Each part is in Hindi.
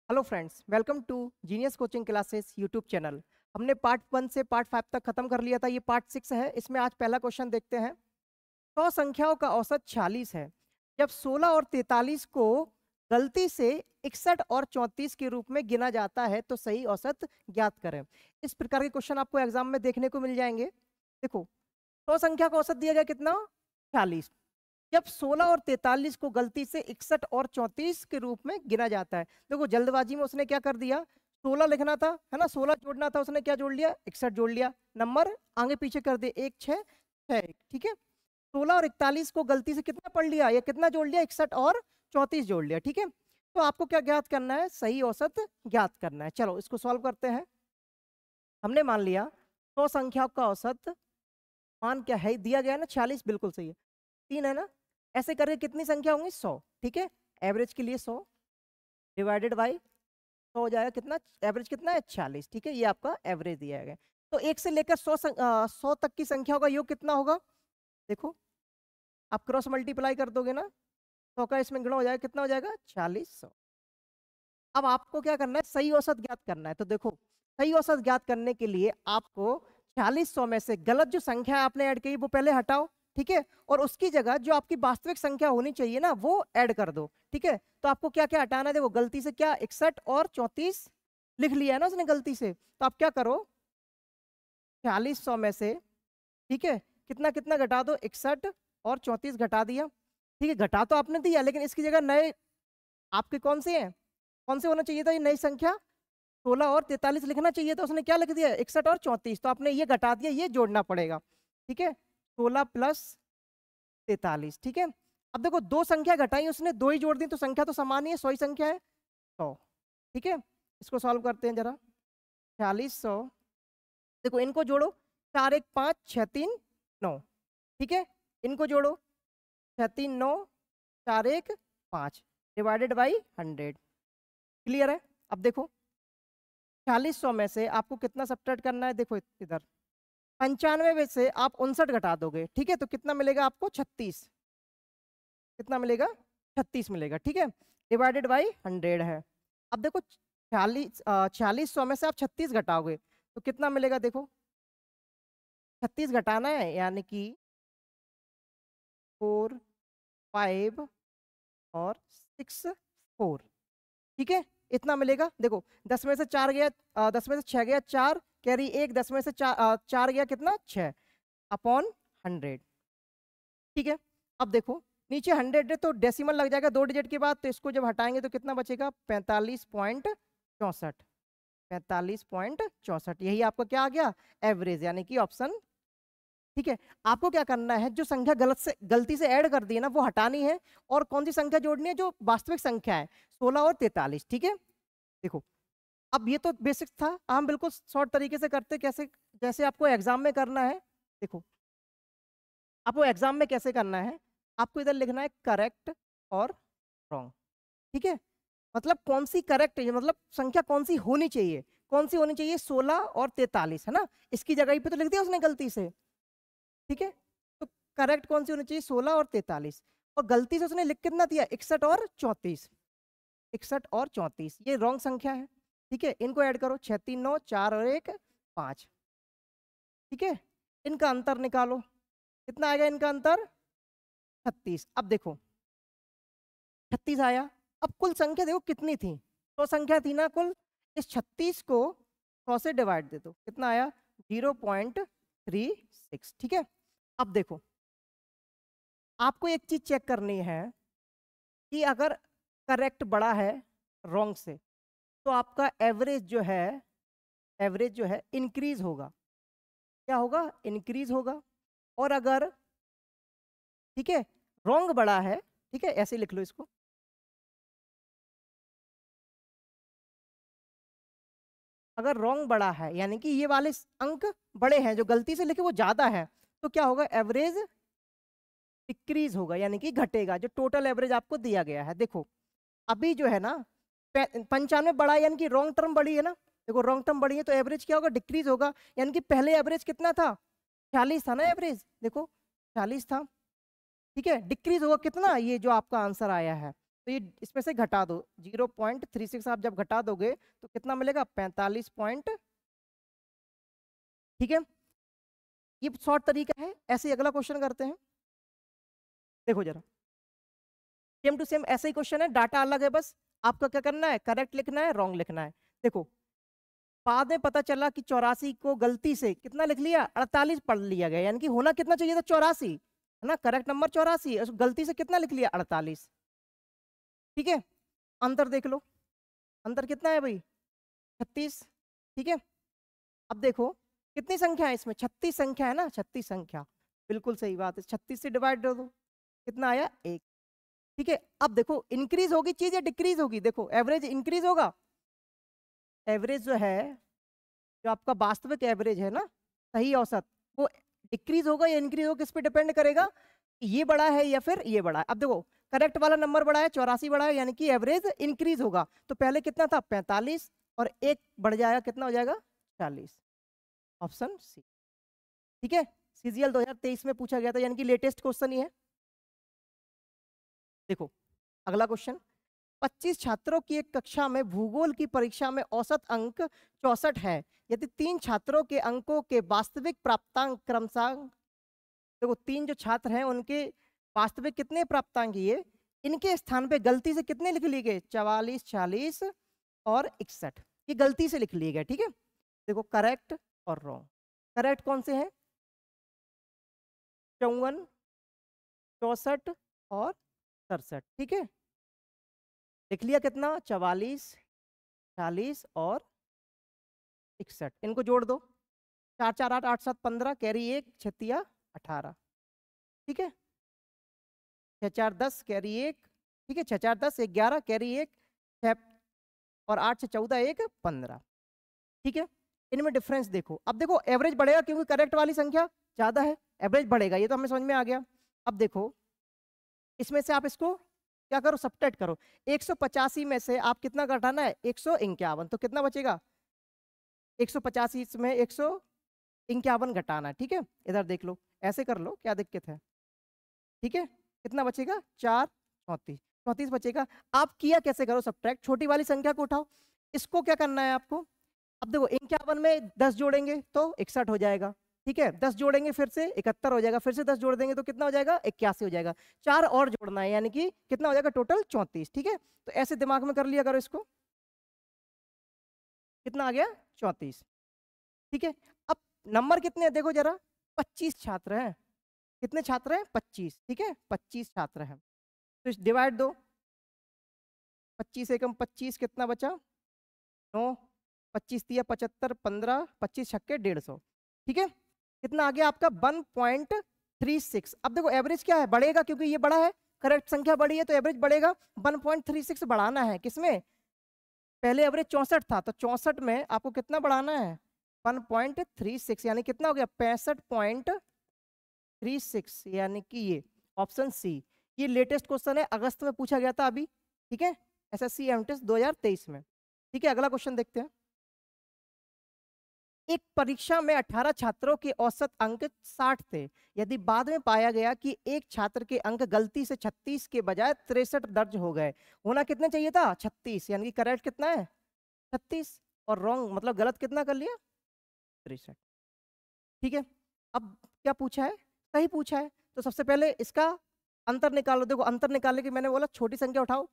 Hello friends, welcome to genius coaching classes YouTube channel. हमने पार्ट 1 से पार्ट 5 तक खत्म कर लिया था। ये पार्ट 6 है। इसमें आज पहला क्वेश्चन देखते हैं। 100 संख्याओं का औसत 46 है। जब 16 और 43 को गलती से 61 और 34 के रूप में गिना जाता है तो सही औसत ज्ञात करें। इस प्रकार के क्वेश्चन आपको एग्जाम में देखने को मिल जाएंगे। देखो, 100 संख्या का औसत दिया गया कितना, 46। जब 16 और 43 को गलती से 61 और 34 के रूप में गिना जाता है। देखो, जल्दबाजी में उसने क्या कर दिया, 16 लिखना था, है ना, 16 जोड़ना था, उसने क्या जोड़ लिया, 61 जोड़ लिया। नंबर आगे पीछे कर दे, 1 6 6 1, ठीक है। 16 और 41 को गलती से कितना पढ़ लिया, या कितना जोड़ लिया, 61 और 34 जोड़ लिया, ठीक है। तो आपको क्या ज्ञात करना है, सही औसत ज्ञात करना है। चलो इसको सॉल्व करते हैं। हमने मान लिया 100 संख्याओं का औसत मान क्या है, दिया गया है ना 46, बिल्कुल सही है, 3 है ना। ऐसे करके कितनी संख्या होंगी, 100, ठीक है। एवरेज के लिए 100 डिवाइडेड बाई 100 हो जाएगा कितना, एवरेज कितना है 46, ठीक है। ये आपका एवरेज दिया गया। तो 1 से लेकर 100 तक की संख्याओं का योग कितना होगा, देखो आप क्रॉस मल्टीप्लाई कर दोगे ना, 100 का इसमें गुणा हो जाएगा, कितना हो जाएगा 40 100। अब आपको क्या करना है, सही औसत ज्ञात करना है। तो देखो, सही औसत ज्ञात करने के लिए आपको 40 100 में से गलत जो संख्या आपने ऐड की वो पहले हटाओ, ठीक है। और उसकी जगह जो आपकी वास्तविक संख्या होनी चाहिए ना वो ऐड कर दो, ठीक है। तो आपको क्या क्या हटाना है, देखो गलती से क्या 61 और 34 लिख लिया है ना उसने गलती से। तो आप क्या करो, 40 100 में से, ठीक है, कितना कितना घटा दो, 61 और 34 घटा दिया, ठीक है। घटा तो आपने दिया, लेकिन इसकी जगह नए आपके कौन से हैं, कौन से होना चाहिए था, ये नई संख्या 16 और 43 लिखना चाहिए। तो उसने क्या लिख दिया, 61 और 34। तो आपने ये घटा दिया, ये जोड़ना पड़ेगा, ठीक है। 16 प्लस 43, ठीक है। अब देखो, दो संख्या घटाई उसने, दो ही जोड़ दी, तो संख्या तो समान ही है, 100 ही संख्या है, 100, ठीक है। इसको सॉल्व करते हैं जरा। 40 100, देखो इनको जोड़ो, 4 1 5 6 3 9, ठीक है। इनको जोड़ो, 6 3 9 4 1 5 डिवाइडेड बाई 100, क्लियर है। अब देखो 40 100 में से आपको कितना सब्ट्रैक्ट करना है, देखो इधर 95 में से आप 59 घटा दोगे, ठीक है। तो कितना मिलेगा आपको, 36, कितना मिलेगा, 36 मिलेगा, ठीक है। डिवाइडेड बाई 100 है। अब देखो 46 100 में से आप 36 घटाओगे तो कितना मिलेगा, देखो 36 घटाना है, यानी कि 4 5 और 6 4, ठीक है। इतना मिलेगा। देखो 10 में से 4 गया, 10 में से 6 गया 4, कैरी 1, 10 में से 4 गया कितना 6 अपॉन 100, ठीक है। अब देखो नीचे 100 है तो डेसिमल लग जाएगा 2 डिजिट के बाद, तो इसको जब हटाएंगे तो कितना बचेगा, 45.64, 45.64। यही आपका क्या आ गया, एवरेज, यानी कि ऑप्शन, ठीक है। आपको क्या करना है, जो संख्या गलती से ऐड कर दी है ना वो हटानी है, और कौन सी संख्या जोड़नी है, जो वास्तविक संख्या है, 16 और 43, ठीक है। देखो, अब ये तो बेसिक्स था, हम बिल्कुल शॉर्ट तरीके से करते, कैसे, जैसे आपको एग्जाम में करना है। देखो, आपको एग्जाम में कैसे करना है, आपको इधर लिखना है करेक्ट और रॉन्ग, ठीक है। मतलब कौन सी करेक्ट है, मतलब संख्या कौन सी होनी चाहिए, कौन सी होनी चाहिए, 16 और 43, है ना। इसकी जगह पे तो लिख दिया उसने गलती से, ठीक है। तो करेक्ट कौन सी होनी चाहिए, 16 और 43, और गलती से उसने लिख कितना दिया, 61 और 34, 61 और 34, ये रॉन्ग संख्या है, ठीक है। इनको ऐड करो, 6 3 9 4 और 1 5, ठीक है। इनका अंतर निकालो, कितना आएगा इनका अंतर, 36। अब देखो 36 आया। अब कुल संख्या देखो कितनी थी, तो संख्या थी ना कुल। इस 36 को 100 से डिवाइड दे दो, कितना आया 0.36, ठीक है। अब देखो, आपको एक चीज चेक करनी है कि अगर करेक्ट बड़ा है रॉन्ग से, तो आपका एवरेज जो है, एवरेज जो है इंक्रीज होगा, क्या होगा, इंक्रीज होगा। और अगर, ठीक है, रॉन्ग बड़ा है, ठीक है, ऐसे लिख लो इसको, अगर रॉन्ग बड़ा है यानी कि ये वाले अंक बड़े हैं, जो गलती से लिखे वो ज्यादा है, तो क्या होगा, एवरेज डिक्रीज होगा, यानी कि घटेगा, जो टोटल एवरेज आपको दिया गया है। देखो अभी जो है ना 95 बड़ा है, यानी कि रॉन्ग टर्म बड़ी है ना। देखो रॉन्ग टर्म बड़ी है तो एवरेज क्या होगा, डिक्रीज होगा, यानी कि पहले एवरेज कितना था, 40 था ना एवरेज, देखो 40 था, ठीक है। डिक्रीज होगा कितना, ये जो आपका आंसर आया है तो ये इसमें से घटा दो, 0.36 आप जब घटा दोगे तो कितना मिलेगा, 45 पॉइंट। ठीक है, ये शॉर्ट तरीका है। ऐसे ही अगला क्वेश्चन करते हैं, देखो जरा, सेम टू सेम ऐसे ही क्वेश्चन है, डाटा अलग है, बस आपका क्या करना है, करेक्ट लिखना है, रॉन्ग लिखना है। देखो, बाद में पता चला कि 84 को गलती से कितना लिख लिया, 48 पढ़ लिया गया, यानी कि होना कितना चाहिए था, 84, है ना, करेक्ट नंबर 84, गलती से कितना लिख लिया, 48। ठीक है, अंतर देख लो, अंतर कितना है भाई, 36। ठीक है, अब देखो कितनी संख्या है इसमें, 36 संख्या है ना, 36 संख्या, बिल्कुल सही बात है, 36 से डिवाइड कर दो, कितना आया, 1। ठीक है, अब देखो इंक्रीज होगी चीज या डिक्रीज होगी, देखो एवरेज इंक्रीज होगा, एवरेज जो है, जो आपका वास्तविक एवरेज है ना, सही औसत, वो डिक्रीज होगा या इंक्रीज होगा, किस पे डिपेंड करेगा, कि ये बड़ा है या फिर ये बड़ा है। अब देखो करेक्ट वाला नंबर बड़ा है, 84 बड़ा है, यानी कि एवरेज इंक्रीज होगा। तो पहले कितना था, 45, और एक बढ़ जाएगा, कितना हो जाएगा, 40, ऑप्शन सी। ठीक है, सीजीएल 2023 में पूछा गया था, यानी कि लेटेस्ट क्वेश्चन ही है। देखो अगला क्वेश्चन, 25 छात्रों की एक कक्षा में भूगोल की परीक्षा में औसत अंक 64 है, यदि 3 छात्रों के अंकों के वास्तविक प्राप्तांक क्रमशः, देखो 3 जो छात्र हैं उनके वास्तविक कितने प्राप्तांक, ये इनके स्थान पे गलती से कितने लिख लिए गए, 44, 40 और 61, ये गलती से लिख लिए गए। ठीक है, देखो करेक्ट और रॉन्ग, करेक्ट कौन से हैं, 54, 64 और 67। ठीक है, लिख लिया कितना, 44, 40 और 61, इनको जोड़ दो, 4 4 8 8 7 15, कैरी 1, 6 18। ठीक है, 6 4 10, कैरी 1, ठीक है, 6 4 10, 11, कैरी 1, 6 और 8 से 14, 1 15। ठीक है, इनमें डिफरेंस देखो, अब देखो एवरेज बढ़ेगा क्योंकि करेक्ट वाली संख्या ज्यादा है, एवरेज बढ़ेगा, ये तो हमें समझ में आ गया। अब देखो इसमें से आप इसको क्या करो, सब्ट्रैक्ट करो, 185 में से आप कितना घटाना है, 151, तो कितना बचेगा, 185 में 151 घटाना है। ठीक है, इधर देख लो, ऐसे कर लो, क्या दिक्कत है। ठीक है, कितना बचेगा, 4 34, 34 बचेगा। आप किया कैसे, करो सब्ट्रैक्ट, छोटी वाली संख्या को उठाओ, इसको क्या करना है आपको, अब देखो 51 में 10 जोड़ेंगे तो 61 हो जाएगा। ठीक है, 10 जोड़ेंगे फिर से 71 हो जाएगा, फिर से 10 जोड़ देंगे तो कितना हो जाएगा, 81 हो जाएगा। 4 और जोड़ना है, यानी कि कितना हो जाएगा, टोटल 34। ठीक है, तो ऐसे दिमाग में कर लिया करो इसको, कितना आ गया, 34। ठीक है, अब नंबर कितने हैं देखो जरा, 25 छात्र हैं, कितने छात्र हैं, 25। ठीक है, 25 छात्र हैं, तो इस डिवाइड दो, 25 एकम 25, कितना बचा, 9, 25 तिया 75, 15, 25 छक्के 150। ठीक है, कितना आ गया आपका, 1.36। अब देखो एवरेज क्या है, बढ़ेगा क्योंकि ये बड़ा है, करेक्ट संख्या बड़ी है तो एवरेज बढ़ेगा, 1.36 बढ़ाना है, किसमें, पहले एवरेज 64 था, तो 64 में आपको कितना बढ़ाना है, 1.36, यानी कितना हो गया, 65.36, यानी कि ये ऑप्शन सी। ये लेटेस्ट क्वेश्चन है, अगस्त में पूछा गया था अभी। ठीक है, एसएससी एमटेस 2023 में। ठीक है, अगला क्वेश्चन देखते हैं, एक परीक्षा में 18 छात्रों के औसत अंक 60 थे, यदि बाद में पाया गया कि एक छात्र के अंक गलती से 36 के बजाय 63 दर्ज हो गए, होना कितने चाहिए था, 36, यानी कि करेक्ट कितना है, 36, और रॉन्ग मतलब गलत कितना कर लिया, 63। ठीक है, अब क्या पूछा है, सही पूछा है, तो सबसे पहले इसका अंतर निकालो। देखो अंतर निकालने की मैंने बोला छोटी संख्या उठाओ,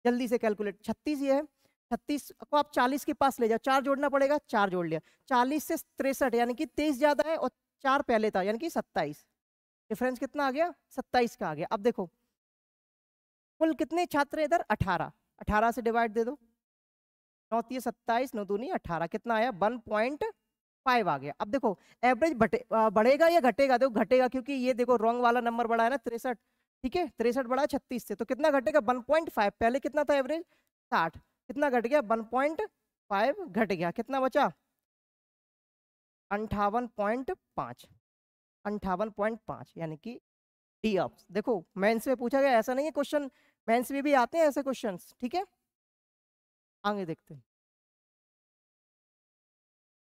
जल्दी से कैलकुलेट, 36 ये है, 36 को आप 40 के पास ले जाओ, 4 जोड़ना पड़ेगा, 4 जोड़ लिया, 40 से 63, यानी कि 23 ज्यादा है और 4 पहले था, यानी कि 27, डिफरेंस कितना आ गया, 27 का आ गया। अब देखो कुल कितने छात्र हैं इधर, 18, 18 से डिवाइड दे दो, 9 तिया 27, 9 दूनी 18, कितना आया, 1.5 आ गया। अब देखो एवरेज बढ़ेगा या घटेगा, देखो घटेगा क्योंकि ये देखो रॉन्ग वाला नंबर बढ़ा है ना, 63। ठीक है, 63 बढ़ा है 36 से, तो कितना घटेगा, 1.5, पहले कितना था एवरेज 60, कितना घट गया, 1.5 घट गया, कितना बचा, 58.5, 58.5, यानी कि डी ऑप्शन। देखो मेंस में पूछा गया, ऐसा नहीं है क्वेश्चन, मेंस में भी आते हैं ऐसे क्वेश्चंस। ठीक है, आगे देखते हैं,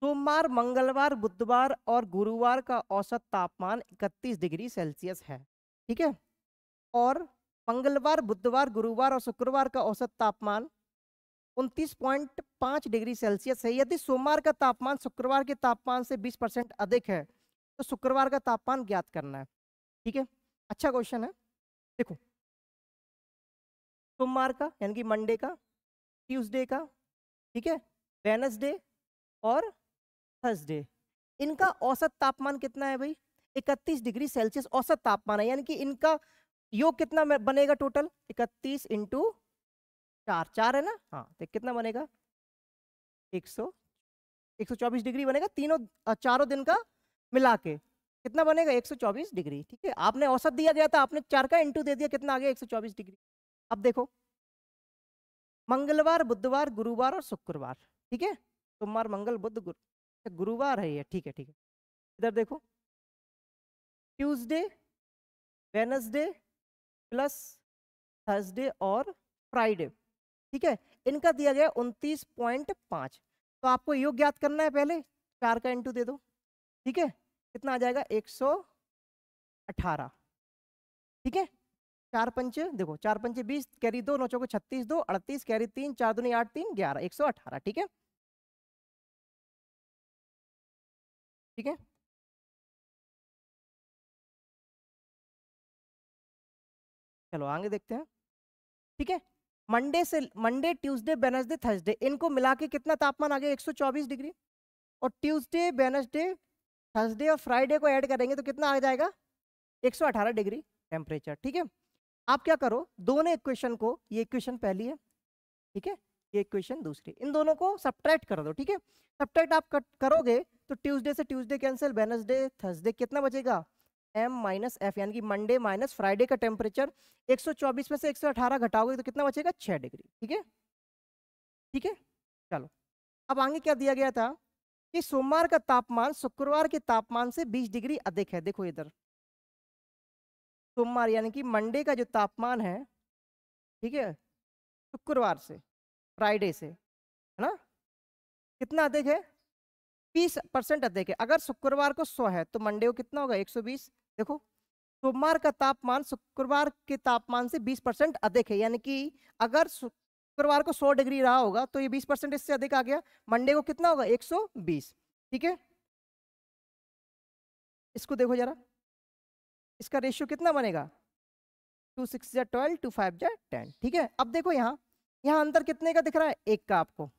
सोमवार, मंगलवार, बुधवार और गुरुवार का औसत तापमान 31 डिग्री सेल्सियस है। ठीक है, और मंगलवार, बुधवार, गुरुवार और शुक्रवार का औसत तापमान 29.5 डिग्री सेल्सियस है। यदि सोमवार का तापमान शुक्रवार के तापमान से 20% अधिक है तो शुक्रवार का तापमान ज्ञात करना है। ठीक है, अच्छा क्वेश्चन है। देखो, सोमवार का यानी कि मंडे का, ट्यूसडे का, ठीक है, वेडनेसडे और थर्सडे, इनका औसत तापमान कितना है भाई? 31 डिग्री सेल्सियस औसत तापमान है। यानी कि इनका योग कितना बनेगा टोटल? 31 इंटू 4, 4 है ना, हाँ, तो कितना बनेगा? 124 डिग्री बनेगा। तीनों चारों दिन का मिला के कितना बनेगा? 124 डिग्री। ठीक है, आपने औसत दिया गया था, आपने 4 का इंटू दे दिया, कितना आ गया? 124 डिग्री। अब देखो, मंगलवार, बुधवार, गुरुवार और शुक्रवार, ठीक है, सोमवार, मंगल, बुध, गुरुवार है ये, ठीक है, ठीक है। इधर देखो, ट्यूसडे, वेडनेसडे प्लस थर्सडे और फ्राइडे, ठीक है, इनका दिया गया 29.5। तो आपको योग ज्ञात करना है। पहले 4 का इंटू दे दो, ठीक है, कितना आ जाएगा? 118। ठीक है, 4 पंचे देखो, 4 पंचे 20, कैरी 2, 9 चौको 36, 2 38, कैरी 3, 4 दूनी 8, 3 11, 118। ठीक है, ठीक है, चलो आगे देखते हैं। ठीक है, मंडे, ट्यूसडे, वेडनेसडे, थर्सडे, इनको मिला के कितना तापमान आ गया? 124 डिग्री। और ट्यूसडे, वेडनेसडे, थर्सडे और फ्राइडे को ऐड करेंगे तो कितना आ जाएगा? 118 डिग्री टेम्परेचर। ठीक है, आप क्या करो, दोनों इक्वेशन को, ये इक्वेशन पहली है, ठीक है, ये इक्वेशन दूसरी, इन दोनों को सब्ट्रैक्ट कर दो। ठीक है, सब्ट्रैक्ट आप करोगे तो ट्यूसडे से ट्यूसडे कैंसिल, वेडनेसडे, थर्सडे, कितना बचेगा? m माइनस एफ, यानी कि मंडे माइनस फ्राइडे का टेम्परेचर। 124 में से 118 घटाओगे तो कितना बचेगा? 6 डिग्री। ठीक है, ठीक है, चलो अब आगे क्या दिया गया था कि सोमवार का तापमान शुक्रवार के तापमान से 20 डिग्री अधिक है। देखो इधर, सोमवार यानी कि मंडे का जो तापमान है, ठीक है, शुक्रवार से, फ्राइडे से, है ना, कितना अधिक है? 20% अधिक है। अगर शुक्रवार को 100 है तो मंडे को कितना होगा? 120। देखो, सोमवार का तापमान शुक्रवार के तापमान से 20% अधिक है। यानी कि अगर शुक्रवार को 100 डिग्री रहा होगा तो ये 20% इससे अधिक आ गया। मंडे को कितना होगा? 120। ठीक है, इसको देखो जरा, इसका रेशियो कितना बनेगा? 2 6 जा 12, 2 5 जा 10। ठीक है, अब देखो यहाँ, यहाँ अंतर कितने का दिख रहा है? 1 का आपको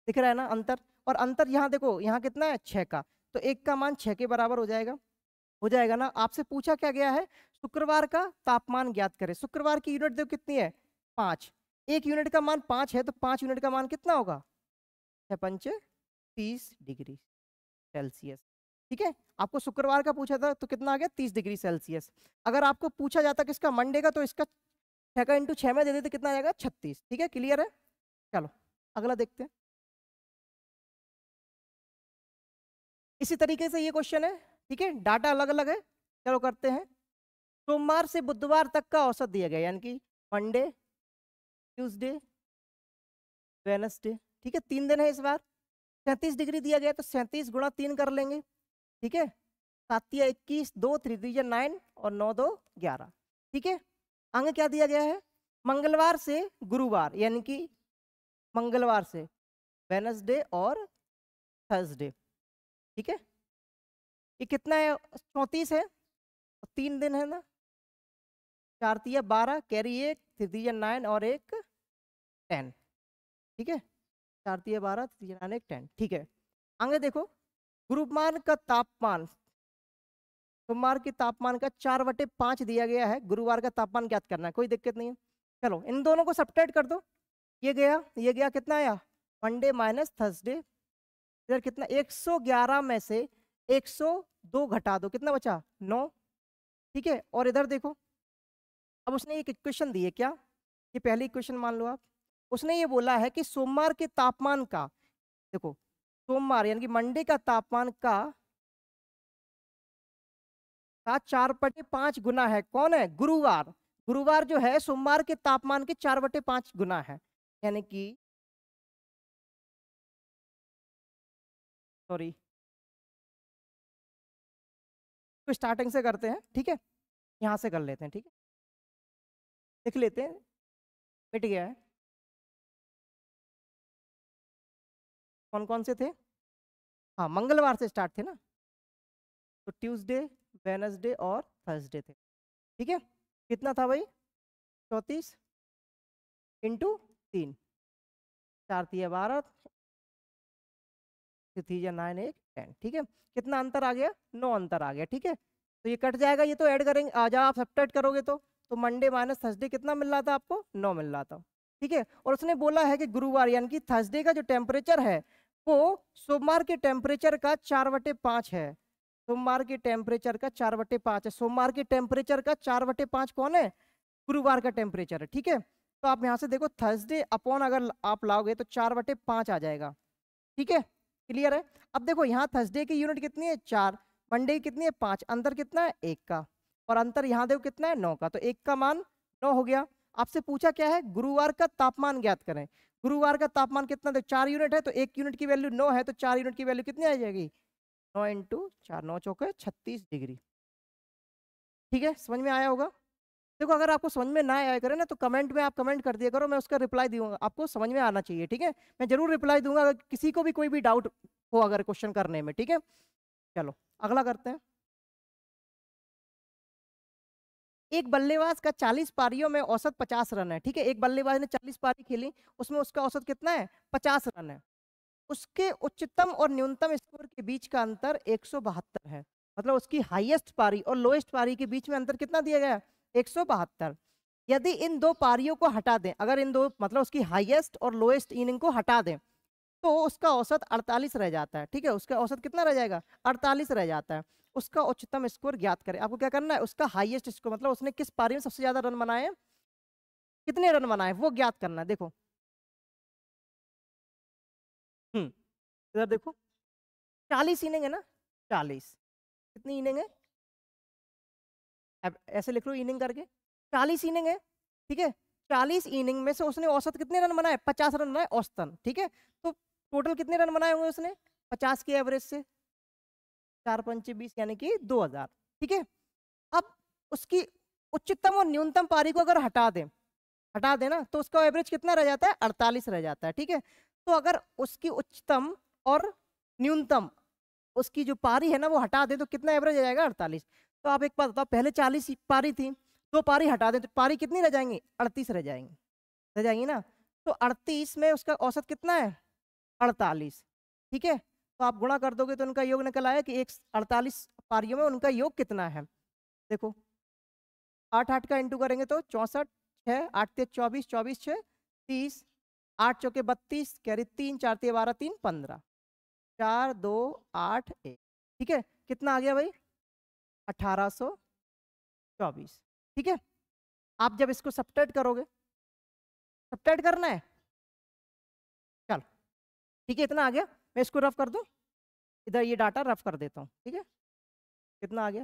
दिख रहा है ना अंतर। और अंतर यहाँ देखो, यहाँ कितना है? 6 का। तो 1 का मान 6 के बराबर हो जाएगा ना। आपसे पूछा क्या गया है? शुक्रवार का तापमान ज्ञात करें। शुक्रवार की यूनिट देखो कितनी है? 5। 1 यूनिट का मान 5 है तो 5 यूनिट का मान कितना होगा? 6 पंचे 30 डिग्री सेल्सियस। ठीक है, आपको शुक्रवार का पूछा था तो कितना आ गया? 30 डिग्री सेल्सियस। अगर आपको पूछा जाता किसका? मंडे का, तो इसका 6 का इंटू 6 में दे देते, कितना आ जाएगा? 36। ठीक है, क्लियर है? चलो अगला देखते हैं। इसी तरीके से ये क्वेश्चन है, ठीक है, डाटा अलग अलग है। चलो करते हैं। सोमवार से बुधवार तक का औसत दिया गया, यानी कि मंडे, ट्यूसडे, वेडनेसडे, ठीक है, 3 दिन है इस बार। 37 डिग्री दिया गया तो 37 गुणा 3 कर लेंगे। ठीक है, 7 या 21, 2 3 9 और 9 2 11। ठीक है, आगे क्या दिया गया है? मंगलवार से गुरुवार, यानी कि मंगलवार से वेडनेसडे और थर्सडे। ठीक है, ये कितना है? 34 है, 3 दिन है ना, 4 तिया 12, कैरी 1, 3 तिया 9 और 1 10। ठीक है, 4 तिया 12, 3 तिया 9, 1 10। ठीक है, आगे देखो, गुरुवार का तापमान, सोमवार के तापमान का 4/5 दिया गया है। गुरुवार का तापमान ज्ञात करना है, कोई दिक्कत नहीं है। चलो इन दोनों को सब्ट्रैक्ट कर दो। ये गया, ये गया, कितना आया? Monday minus Thursday. इधर कितना? 111 में से 102 घटा दो, कितना बचा? 9। ठीक है, और इधर देखो, अब उसने एक इक्वेशन दी है। क्या? ये पहली इक्वेशन मान लो आप। उसने ये बोला है कि सोमवार के तापमान का, देखो, सोमवार यानी कि मंडे का तापमान का 4/5 गुना है। कौन है? गुरुवार। गुरुवार जो है सोमवार के तापमान के 4/5 गुना है। यानी कि, सॉरी, तो स्टार्टिंग से करते हैं, ठीक है, यहां से कर लेते हैं। ठीक है, लिख लेते हैं, मिट गया है। कौन कौन से थे? हाँ, मंगलवार से स्टार्ट थे ना, तो ट्यूसडे, वेनसडे और थर्सडे थे। ठीक है, कितना था भाई? 34 इंटू 3, 4 तिया 12, 3 9 8 10। ठीक है, कितना अंतर आ गया? 9 अंतर आ गया। ठीक है, तो ये कट जाएगा, ये तो ऐड करेंगे, आ जाओ आप सब्ट्रैक्ट करोगे तो मंडे माइनस थर्सडे कितना मिल रहा था आपको? 9 मिल रहा था। ठीक है, और उसने बोला है कि गुरुवार यानी कि थर्सडे का जो टेम्परेचर है वो सोमवार के टेम्परेचर का 4/5 है। सोमवार के टेम्परेचर का 4/5 है। सोमवार के टेम्परेचर का 4/5 कौन है? गुरुवार का टेम्परेचर है। ठीक है, तो आप यहाँ से देखो थर्सडे अपॉन अगर आप लाओगे तो 4/5 आ जाएगा। ठीक है, क्लियर है? अब देखो यहाँ थर्सडे की यूनिट कितनी है? 4, मंडे की कितनी है? 5, अंतर कितना है? 1 का, और अंतर यहाँ देखो कितना है? 9 का, तो 1 का मान 9 हो गया। आपसे पूछा क्या है? गुरुवार का तापमान ज्ञात करें। गुरुवार का तापमान कितना? देखो 4 यूनिट है, तो 1 यूनिट की वैल्यू 9 है, तो 4 यूनिट की वैल्यू कितनी आ जाएगी? 9 इंटू 4, 9 चौके 36 डिग्री। ठीक है, समझ में आया होगा? देखो अगर आपको समझ में ना आया करे ना तो कमेंट में आप कमेंट कर दिया करो, मैं उसका रिप्लाई दूंगा। आपको समझ में आना चाहिए, ठीक है? मैं जरूर रिप्लाई दूंगा अगर किसी को भी कोई भी डाउट हो अगर क्वेश्चन करने में। ठीक है, चलो अगला करते हैं। एक बल्लेबाज का 40 पारियों में औसत 50 रन है। ठीक है, एक बल्लेबाज ने 40 पारी खेली, उसमें उसका औसत कितना है? 50 रन है। उसके उच्चतम और न्यूनतम स्कोर के बीच का अंतर 172 है। मतलब उसकी हाईएस्ट पारी और लोएस्ट पारी के बीच में अंतर कितना दिया गया? 172। यदि इन दो पारियों को हटा दें, अगर इन दो मतलब उसकी हाईएस्ट और लोएस्ट इनिंग को हटा दें तो उसका औसत 48 रह जाता है। ठीक है, उसका औसत कितना रह जाएगा? 48 रह जाता है। उसका उच्चतम स्कोर ज्ञात करें। आपको क्या करना है? उसका हाईएस्ट स्कोर मतलब उसने किस पारी में सबसे ज्यादा रन बनाए, कितने रन बनाए, वो ज्ञात करना है। देखो इधर देखो, 40 इनिंग है ना, 40, कितनी इनिंग है? अब ऐसे लिख लो इनिंग करके, 40 इनिंग है। ठीक है, 40 इनिंग में से उसने औसत कितने रन बनाए? 50 रन बनाए औसतन। ठीक है, तो टोटल कितने रन बनाए होंगे उसने 50 के एवरेज से? 4 पंचे 20 यानी कि 2000। ठीक है, अब उसकी उच्चतम और न्यूनतम पारी को अगर हटा देना तो उसका एवरेज कितना रह जाता है? 48 रह जाता है। ठीक है, तो अगर उसकी उच्चतम और न्यूनतम उसकी जो पारी है ना वो हटा दे तो कितना एवरेज आ जाएगा? 48। तो आप एक बात बताओ, पहले 40 पारी थी, 2 पारी हटा दे तो पारी कितनी रह जाएंगी? 38 रह जाएंगी ना। तो 38 में उसका औसत कितना है? 48। ठीक है, तो आप गुणा कर दोगे तो उनका योग निकल आया कि 48 पारियों में उनका योग कितना है। देखो 8 8 का इंटू करेंगे तो 64, 6 8 ते 24, 24 6 30, 8 चौके 32, कैरी 3, 4 ते 12, 3 15, 4 2 8 1। ठीक है, कितना आ गया भाई? 1824। ठीक है, आप जब इसको सब्ट्रैक्ट करोगे, सब्ट्रैक्ट करना है, चल ठीक है, इतना आ गया। मैं इसको रफ कर दूं, इधर ये डाटा रफ कर देता हूँ। ठीक है, कितना आ गया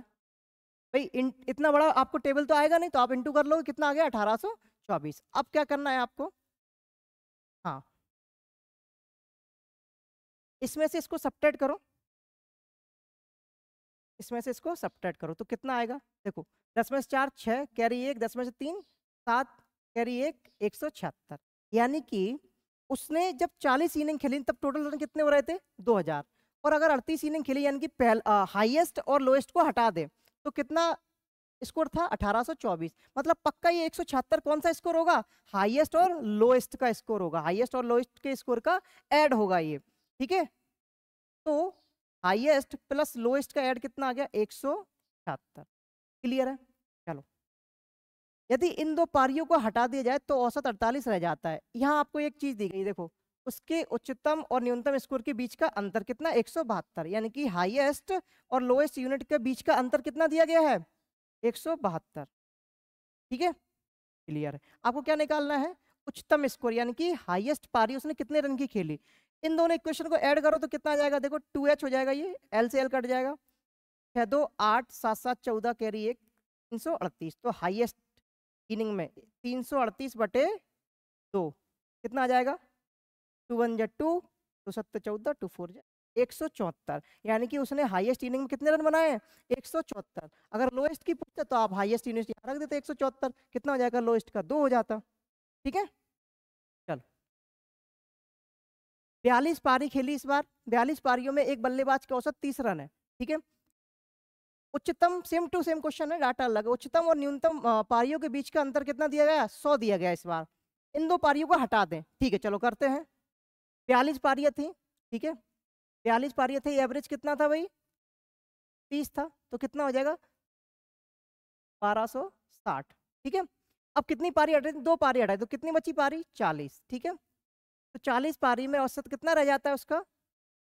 भाई? इतना बड़ा आपको टेबल तो आएगा नहीं, तो आप इंटू कर लो, कितना आ गया? 1824। अब क्या करना है आपको? हाँ, इसमें से इसको सब्ट्रैक्ट करो, इसमें से इसको सब्ट्रैक्ट करो तो कितना आएगा? देखो 10 में से 4 6, कैरी 1, 10 में से 3 7, कैरी 1 176। यानी कि उसने जब 40 इनिंग खेली तब टोटल रन कितने हो रहे थे? 2000। और अगर 38 इनिंग खेली यानी कि हाईएस्ट और लोएस्ट को हटा दे तो कितना स्कोर था? 1824। मतलब पक्का ये 176 कौन सा स्कोर होगा? हाईएस्ट और लोएस्ट का स्कोर होगा, हाईएस्ट और लोएस्ट के स्कोर का ऐड होगा ये। ठीक है, तो हाईएस्ट प्लस लोएस्ट का ऐड कितना आ गया? 176। क्लियर है? चलो, यदि इन दो पारियों को हटा दिया जाए तो औसत 48 रह जाता है। यहाँ आपको एक चीज दी गई, देखो उसके उच्चतम और न्यूनतम स्कोर के बीच का अंतर कितना? 172। यानी कि हाईएस्ट और लोएस्ट यूनिट के बीच का अंतर कितना दिया गया है? 172। ठीक है, क्लियर है? आपको क्या निकालना है? उच्चतम स्कोर यानी कि हाईएस्ट पारी उसने कितने रन की खेली। इन दोनों इक्वेशन को ऐड करो तो कितना आ जाएगा? देखो 2h हो जाएगा, ये एल से एल कट जाएगा, 6 2 8 7 7 14, कैरी 1 338। तो हाईएस्ट इनिंग में 338/2 कितना आ जाएगा? 2 1 जा 2, 2 7 14, 2 4 जा 174, यानी कि उसने हाईएस्ट इनिंग में कितने रन बनाए हैं? 174। अगर लोएस्ट की पूछते तो आप हाईएस्ट इनिंग यहाँ रख देते 174, कितना हो जाएगा? लोएस्ट का 2 हो जाता। ठीक है, चलो 42 पारी खेली इस बार। 42 पारियों में एक बल्लेबाज का औसत 30 रन है। ठीक है, उच्चतम सेम टू सेम क्वेश्चन है, डाटा अलग है। उच्चतम और न्यूनतम पारियों के बीच का अंतर कितना दिया गया? 100 दिया गया इस बार। इन दो पारियों को हटा दें। ठीक है, चलो करते हैं। 42 पारियां थी, ठीक है, 42 पारियां थी, एवरेज कितना था भाई? 30 था, तो कितना हो जाएगा? 1260। ठीक है, अब कितनी पारी हटाई? 2 पारी हटाई, तो कितनी बची पारी? 40। ठीक है, तो 40 पारी में औसत कितना रह जाता है उसका?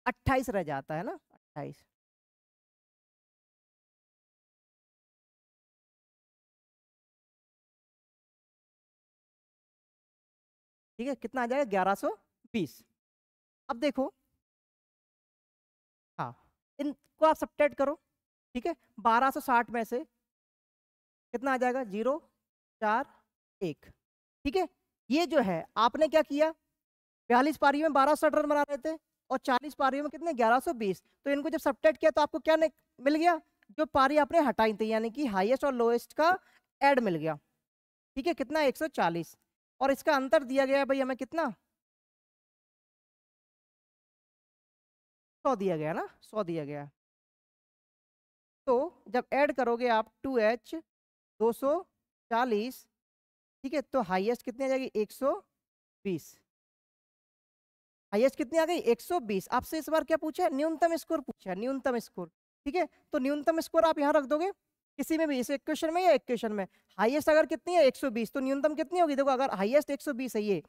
28 रह जाता है ना, 28। ठीक है, कितना आ जाएगा? 1120। अब देखो, हाँ, इनको आप सब्ट्रैक्ट करो। ठीक है, 1260 में से कितना आ जाएगा? 0 4 1। ठीक है, ये जो है आपने क्या किया? 42 पारियों में 1260 रन बना रहे थे और 40 पारियों में कितने? 1120। तो इनको जब सब्ट्रैक्ट किया तो आपको क्या मिल गया? जो पारी आपने हटाई थी, यानी कि हाईएस्ट और लोएस्ट का ऐड मिल गया। ठीक है, कितना? 140। और इसका अंतर दिया गया है भाई हमें कितना? 100 दिया गया ना, 100 दिया गया। तो जब ऐड करोगे आप 2H 240, ठीक है, तो हाईएस्ट कितनी आ जाएगी? 120। हाईएस्ट कितनी आ गई? 120। आपसे इस बार क्या पूछा है? न्यूनतम स्कोर पूछा है, न्यूनतम स्कोर। ठीक है, तो न्यूनतम स्कोर आप यहाँ रख दोगे किसी में भी, इस इक्वेशन में या इक्वेशन में। हाईएस्ट अगर कितनी है? 120, तो न्यूनतम कितनी होगी? देखो, अगर हाईएस्ट 120 है, ये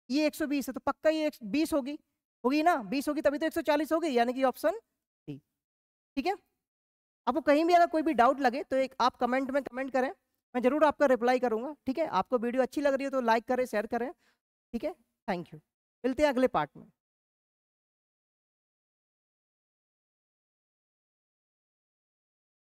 120 है, तो पक्का ये 20 होगी ना, 20 होगी तभी तो 140 होगी, यानी कि ऑप्शन डी। ठीक है, आपको कहीं भी अगर कोई भी डाउट लगे तो एक आप कमेंट में कमेंट करें, मैं जरूर आपका रिप्लाई करूंगा। ठीक है, आपको वीडियो अच्छी लग रही है तो लाइक करें, शेयर करें। ठीक है, थैंक यू, मिलते हैं अगले पार्ट में।